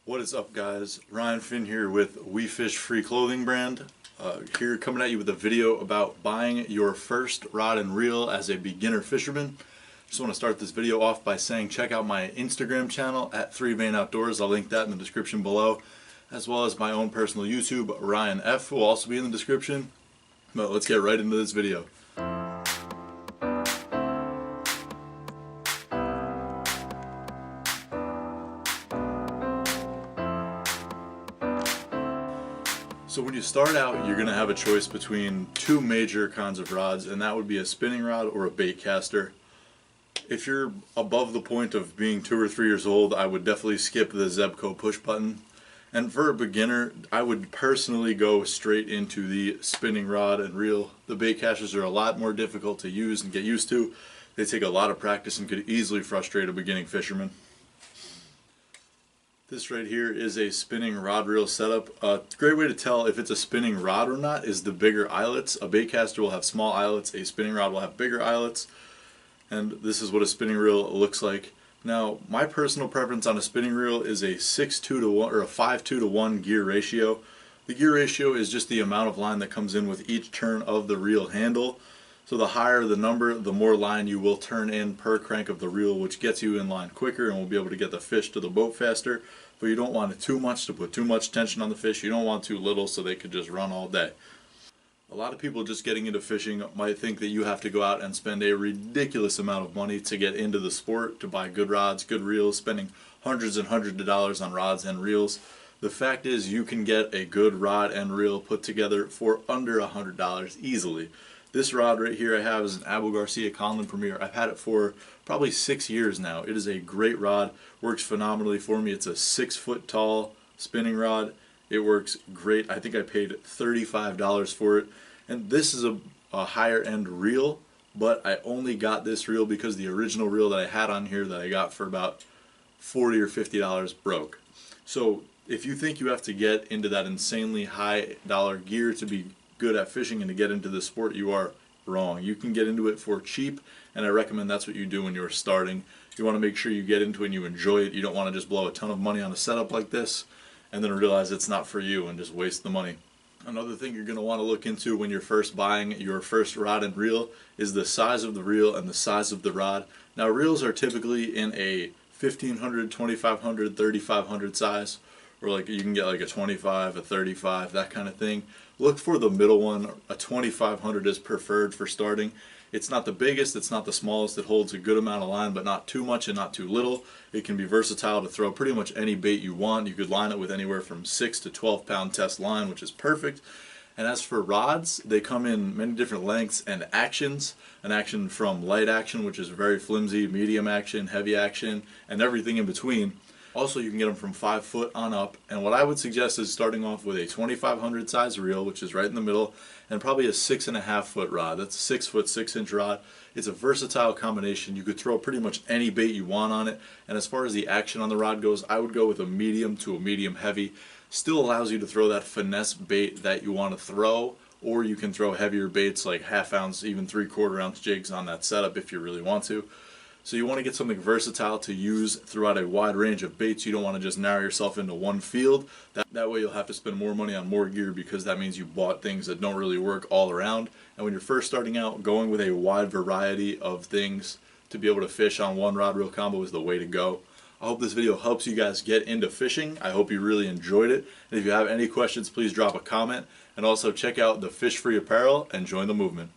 What is up, guys? Ryan Finn here with We Fish Free Clothing brand. Here coming at you with a video about buying your first rod and reel as a beginner fisherman. Just want to start this video off by saying check out my Instagram channel at 3Vein Outdoors. I'll link that in the description below, as well as my own personal YouTube, Ryan F, will also be in the description. But let's get right into this video. So when you start out, you're going to have a choice between two major kinds of rods, and that would be a spinning rod or a bait caster. If you're above the point of being 2 or 3 years old, I would definitely skip the Zebco push button. And for a beginner, I would personally go straight into the spinning rod and reel. The bait casters are a lot more difficult to use and get used to. They take a lot of practice and could easily frustrate a beginning fisherman. This right here is a spinning rod reel setup. A great way to tell if it's a spinning rod or not is the bigger eyelets. A bait caster will have small eyelets, a spinning rod will have bigger eyelets. And this is what a spinning reel looks like. Now, my personal preference on a spinning reel is a 6:2 to 1 or a 5:2 to 1 gear ratio. The gear ratio is just the amount of line that comes in with each turn of the reel handle. So the higher the number, the more line you will turn in per crank of the reel, which gets you in line quicker and will be able to get the fish to the boat faster. But you don't want it too much to put too much tension on the fish. You don't want too little so they could just run all day. A lot of people just getting into fishing might think that you have to go out and spend a ridiculous amount of money to get into the sport, to buy good rods, good reels, spending hundreds and hundreds of dollars on rods and reels. The fact is you can get a good rod and reel put together for under $100 easily. This rod right here I have is an Abu Garcia Conlon Premier. I've had it for probably 6 years now. It is a great rod, works phenomenally for me. It's a 6-foot tall spinning rod. It works great. I think I paid $35 for it. And this is a higher end reel, but I only got this reel because the original reel that I had on here that I got for about $40 or $50 broke. So if you think you have to get into that insanely high dollar gear to be good at fishing and to get into the sport, you are wrong. You can get into it for cheap, and I recommend that's what you do when you're starting. You want to make sure you get into it and you enjoy it. You don't want to just blow a ton of money on a setup like this and then realize it's not for you and just waste the money. Another thing you're going to want to look into when you're first buying your first rod and reel is the size of the reel and the size of the rod. Now, reels are typically in a 1500, 2500, 3500 size, or like you can get like a 25, a 35, that kind of thing. Look for the middle one. A 2500 is preferred for starting. It's not the biggest, it's not the smallest. It holds a good amount of line, but not too much and not too little. It can be versatile to throw pretty much any bait you want. You could line it with anywhere from 6 to 12 pound test line, which is perfect. And as for rods, they come in many different lengths and actions. An action from light action, which is very flimsy, medium action, heavy action, and everything in between. Also, you can get them from 5 foot on up, and what I would suggest is starting off with a 2500 size reel, which is right in the middle, and probably a 6.5 foot rod. That's a 6 foot 6 inch rod. It's a versatile combination. You could throw pretty much any bait you want on it, and as far as the action on the rod goes, I would go with a medium to a medium heavy. Still allows you to throw that finesse bait that you want to throw, or you can throw heavier baits like 1/2 ounce, even 3/4 ounce jigs on that setup if you really want to. So you want to get something versatile to use throughout a wide range of baits. You don't want to just narrow yourself into one field. That way you'll have to spend more money on more gear, because that means you bought things that don't really work all around. And when you're first starting out, going with a wide variety of things to be able to fish on one rod reel combo is the way to go. I hope this video helps you guys get into fishing. I hope you really enjoyed it. And if you have any questions, please drop a comment. And also check out the Fish Free apparel and join the movement.